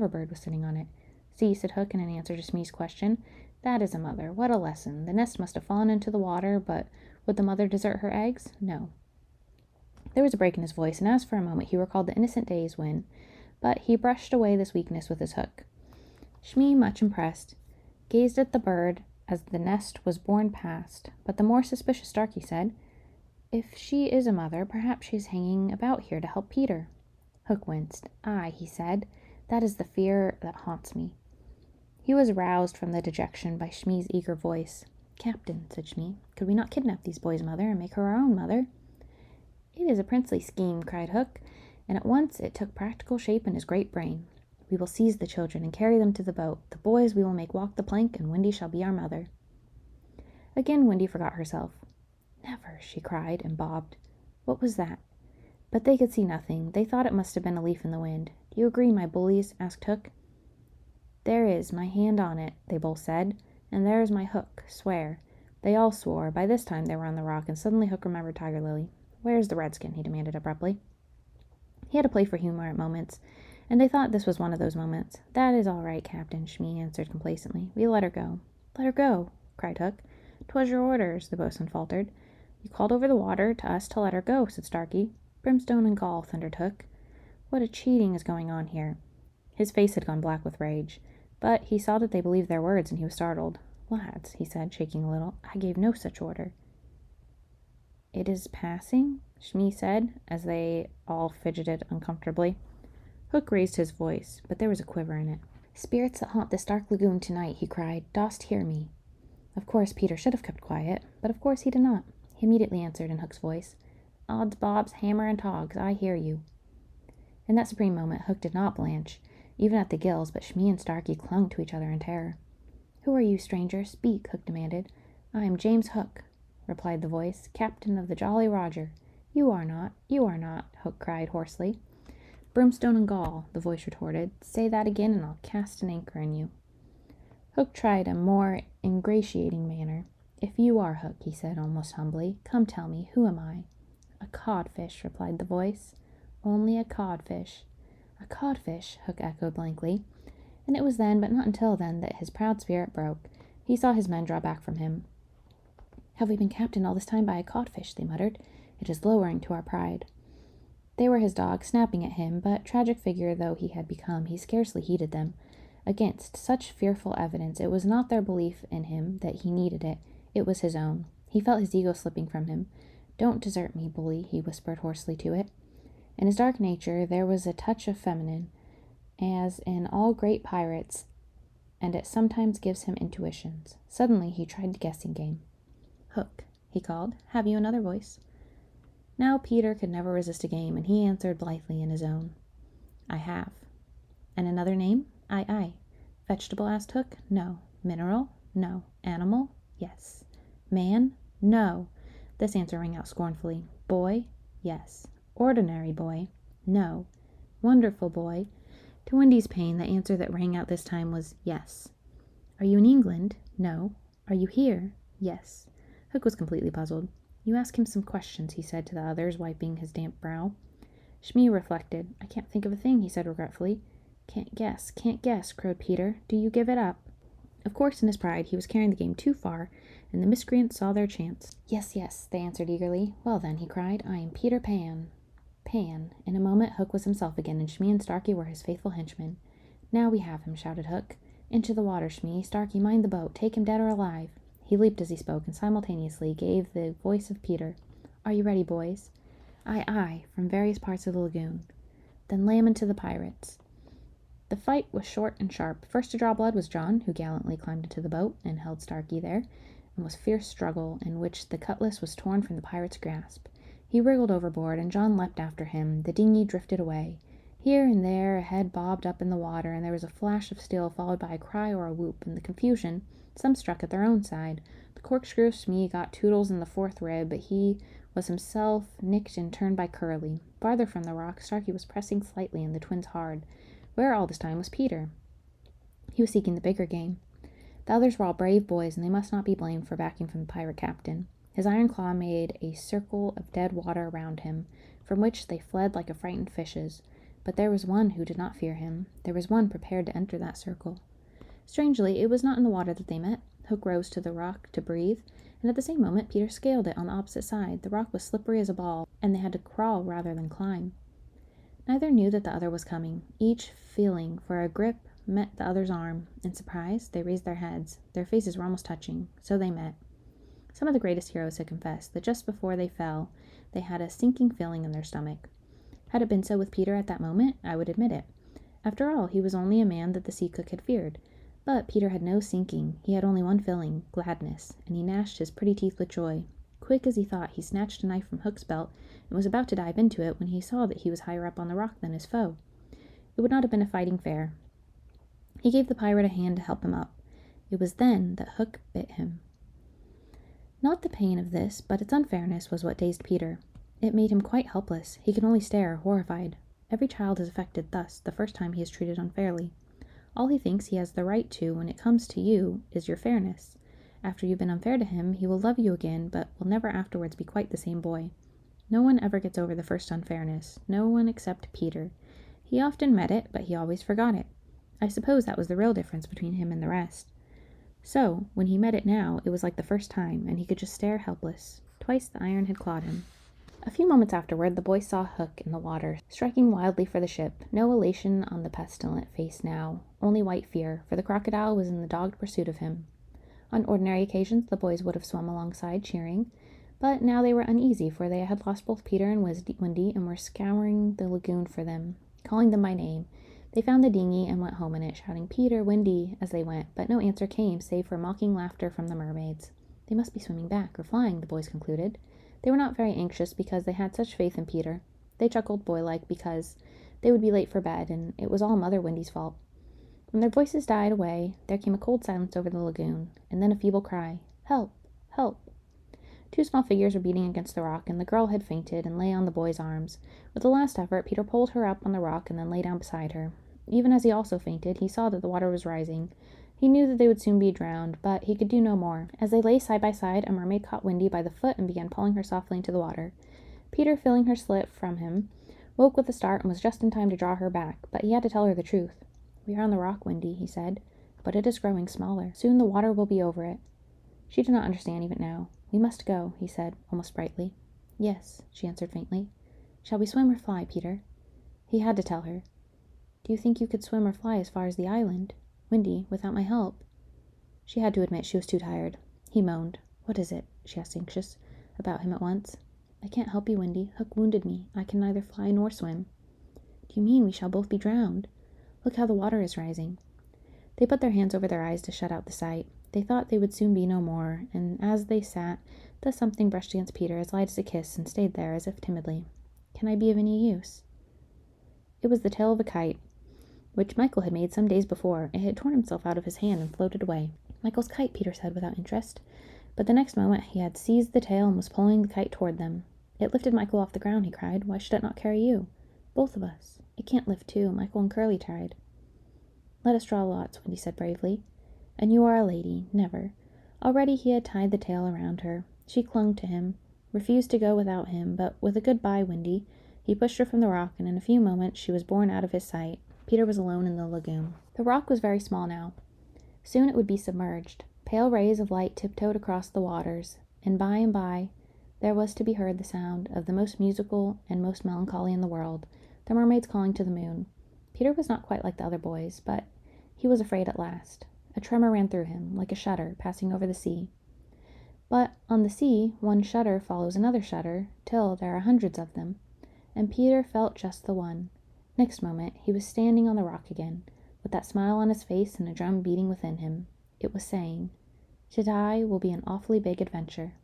bird was sitting on it. See, said Hook in an answer to Smee's question. That is a mother. What a lesson. The nest must have fallen into the water, but would the mother desert her eggs? No. There was a break in his voice, and as for a moment he recalled the innocent days when, but he brushed away this weakness with his hook. Smee, much impressed, gazed at the bird as the nest was borne past, but the more suspicious Starkey said, If she is a mother, perhaps she is hanging about here to help Peter. Hook winced. Aye, he said, that is the fear that haunts me. He was roused from the dejection by Smee's eager voice. Captain, said Smee, could we not kidnap these boys' mother and make her our own mother? It is a princely scheme, cried Hook, and at once it took practical shape in his great brain. We will seize the children and carry them to the boat. The boys we will make walk the plank, and Wendy shall be our mother. Again Wendy forgot herself. Never, she cried, and bobbed. What was that? But they could see nothing. They thought it must have been a leaf in the wind. Do you agree, my bullies? Asked Hook. There is my hand on it, they both said, and there is my hook, swear. They all swore. By this time they were on the rock, and suddenly Hook remembered Tiger Lily. Where's the redskin? He demanded abruptly. He had a play for humor at moments, and they thought this was one of those moments. That is all right, Captain, Smee answered complacently. We let her go. Let her go, cried Hook. 'Twas your orders, the boatswain faltered. You called over the water to us to let her go, said Starkey. Brimstone and gall, thundered Hook. What a cheating is going on here. His face had gone black with rage, but he saw that they believed their words, and he was startled. Lads, he said, shaking a little, I gave no such order. It is passing, Smee said, as they all fidgeted uncomfortably. Hook raised his voice, but there was a quiver in it. Spirits that haunt this dark lagoon tonight, he cried, dost hear me? Of course Peter should have kept quiet, but of course he did not. He immediately answered in Hook's voice, Odds bobs, hammer and togs, I hear you. In that supreme moment Hook did not blanch, even at the gills, but Smee and Starkey clung to each other in terror. Who are you, stranger? Speak, Hook demanded. I am James Hook, replied the voice, captain of the Jolly Roger. You are not, Hook cried hoarsely. Brimstone and gall, the voice retorted. Say that again and I'll cast an anchor in you. Hook tried a more ingratiating manner. If you are Hook, he said almost humbly, come tell me, who am I? A codfish, replied the voice. Only a codfish. A codfish, Hook echoed blankly. And it was then, but not until then, that his proud spirit broke. He saw his men draw back from him. Have we been captained all this time by a codfish? They muttered. It is lowering to our pride. They were his dogs, snapping at him, but tragic figure though he had become, he scarcely heeded them. Against such fearful evidence, it was not their belief in him that he needed it. It was his own. He felt his ego slipping from him. Don't desert me, bully, he whispered hoarsely to it. In his dark nature there was a touch of feminine, as in all great pirates, and it sometimes gives him intuitions. Suddenly he tried the guessing game. Hook, he called, have you another voice? Now Peter could never resist a game, and he answered blithely in his own. I have. And another name? Aye, aye. Vegetable? Asked Hook. No. Mineral? No. Animal? Yes. Man? No. This answer rang out scornfully. Boy? Yes. Ordinary boy? No. Wonderful boy? To Wendy's pain, the answer that rang out this time was yes. Are you in England? No. Are you here? Yes. Hook was completely puzzled. You ask him some questions, he said to the others, wiping his damp brow. Smee reflected. I can't think of a thing, he said regretfully. Can't guess, crowed Peter. Do you give it up? Of course, in his pride, he was carrying the game too far, and the miscreants saw their chance. Yes, they answered eagerly. Well then, he cried, I am Peter Pan. Pan. In a moment, Hook was himself again, and Smee and Starkey were his faithful henchmen. Now we have him, shouted Hook. Into the water, Smee. Starkey, mind the boat. Take him dead or alive. He leaped as he spoke, and simultaneously gave the voice of Peter. Are you ready, boys? Aye, aye, from various parts of the lagoon. Then lay him into the pirates. The fight was short and sharp. First to draw blood was John, who gallantly climbed into the boat and held Starkey there, and was fierce struggle in which the cutlass was torn from the pirate's grasp. He wriggled overboard, and John leapt after him. The dinghy drifted away. Here and there a head bobbed up in the water, and there was a flash of steel followed by a cry or a whoop. In the confusion, some struck at their own side. The corkscrew of Smee got Toodles in the fourth rib, but he was himself nicked and turned by Curly. Farther from the rock, Starkey was pressing slightly, and the twins hard. Where all this time was Peter? He was seeking the bigger game. The others were all brave boys, and they must not be blamed for backing from the pirate captain. His iron claw made a circle of dead water around him, from which they fled like affrighted fishes. But there was one who did not fear him. There was one prepared to enter that circle. Strangely, it was not in the water that they met. Hook rose to the rock to breathe, and at the same moment Peter scaled it on the opposite side. The rock was slippery as a ball, and they had to crawl rather than climb. Neither knew that the other was coming. Each feeling for a grip met the other's arm. In surprise, they raised their heads. Their faces were almost touching, so they met. Some of the greatest heroes had confessed that just before they fell, they had a sinking feeling in their stomach. Had it been so with Peter at that moment, I would admit it. After all, he was only a man that the sea cook had feared. But Peter had no sinking. He had only one feeling, gladness, and he gnashed his pretty teeth with joy. Quick as he thought, he snatched a knife from Hook's belt and was about to dive into it when he saw that he was higher up on the rock than his foe. It would not have been a fighting fair. He gave the pirate a hand to help him up. It was then that Hook bit him. Not the pain of this, but its unfairness was what dazed Peter. It made him quite helpless. He could only stare, horrified. Every child is affected thus the first time he is treated unfairly. All he thinks he has the right to when it comes to you is your fairness. After you've been unfair to him, he will love you again, but will never afterwards be quite the same boy. No one ever gets over the first unfairness. No one except Peter. He often met it, but he always forgot it. I suppose that was the real difference between him and the rest. So, when he met it now, it was like the first time, and he could just stare helpless. Twice the iron had clawed him. A few moments afterward, the boy saw Hook in the water, striking wildly for the ship. No elation on the pestilent face now, only white fear, for the crocodile was in the dogged pursuit of him. On ordinary occasions, the boys would have swum alongside, cheering, but now they were uneasy, for they had lost both Peter and Wendy, and were scouring the lagoon for them, calling them by name. They found the dinghy and went home in it, shouting "Peter, Wendy" as they went, but no answer came, save for mocking laughter from the mermaids. They must be swimming back, or flying, the boys concluded. They were not very anxious because they had such faith in Peter. They chuckled boylike because they would be late for bed, and it was all Mother Wendy's fault. When their voices died away, there came a cold silence over the lagoon, and then a feeble cry, "Help! Help!" Two small figures were beating against the rock, and the girl had fainted and lay on the boy's arms. With a last effort, Peter pulled her up on the rock and then lay down beside her. Even as he also fainted, he saw that the water was rising. He knew that they would soon be drowned, but he could do no more. As they lay side by side, a mermaid caught Wendy by the foot and began pulling her softly into the water. Peter, feeling her slip from him, woke with a start and was just in time to draw her back, but he had to tell her the truth. "We are on the rock, Wendy," he said, "but it is growing smaller. Soon the water will be over it." She did not understand even now. "We must go," he said, almost brightly. "Yes," she answered faintly. "Shall we swim or fly, Peter?" He had to tell her. "Do you think you could swim or fly as far as the island, Wendy, without my help?" She had to admit she was too tired. He moaned. "What is it?" she asked, anxious about him at once. "I can't help you, Wendy. Hook wounded me. I can neither fly nor swim." "Do you mean we shall both be drowned? Look how the water is rising." They put their hands over their eyes to shut out the sight. They thought they would soon be no more, and as they sat, thus something brushed against Peter as light as a kiss and stayed there as if timidly. "Can I be of any use?" It was the tail of a kite, which Michael had made some days before. It had torn himself out of his hand and floated away. "Michael's kite," Peter said without interest. But the next moment he had seized the tail and was pulling the kite toward them. "It lifted Michael off the ground," he cried. "Why should it not carry you? Both of us. It can't lift two. Michael and Curly tried." "Let us draw lots," Wendy said bravely. "And you are a lady. Never." Already he had tied the tail around her. She clung to him, refused to go without him, but with a "Goodbye, Wendy," he pushed her from the rock, and in a few moments she was borne out of his sight. Peter was alone in the lagoon. The rock was very small now. Soon it would be submerged. Pale rays of light tiptoed across the waters, and by there was to be heard the sound of the most musical and most melancholy in the world, the mermaids calling to the moon. Peter was not quite like the other boys, but he was afraid at last. A tremor ran through him, like a shudder passing over the sea. But on the sea, one shudder follows another shudder, till there are hundreds of them, and Peter felt just the one. Next moment, he was standing on the rock again, with that smile on his face and a drum beating within him. It was saying, "To die will be an awfully big adventure."